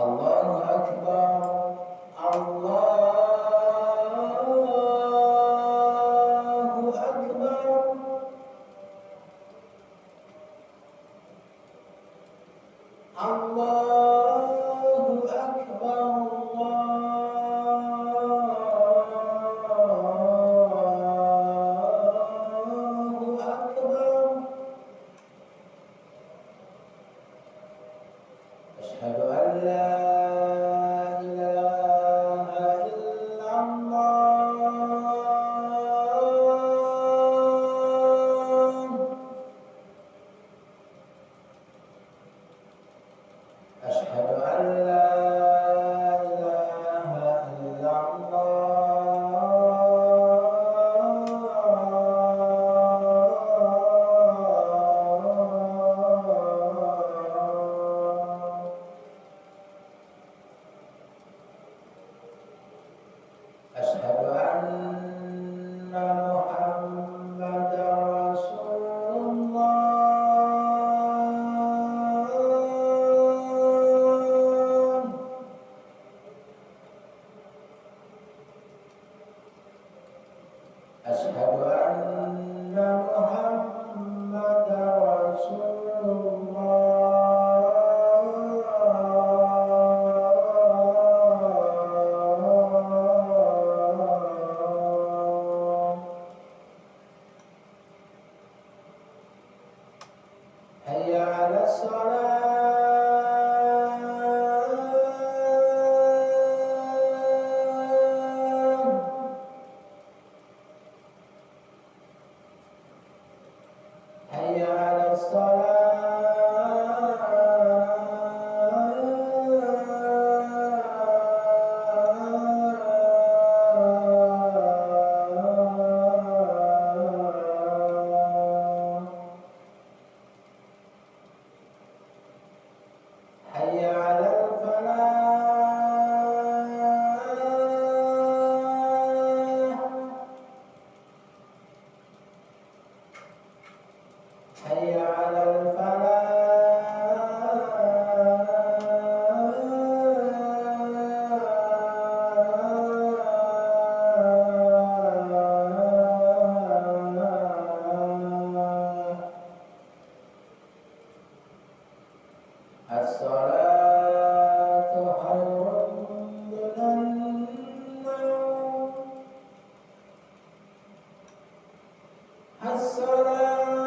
Allahu Akbar, Allahu Akbar, Allahu Akbar, Allahu Akbar. Asyhadu an la ilaha illallah. Asyhadu an la ilaha illallah. Asyhadu anna Muhammadar Rasulullah. Asyhadu anna Muhammadar Rasulullah. Hayya 'alas shalah. Hayya 'alas shalah. Hayya 'alal falah. Hayya 'alal falah. As-salatu khairun minan naum. As-salatu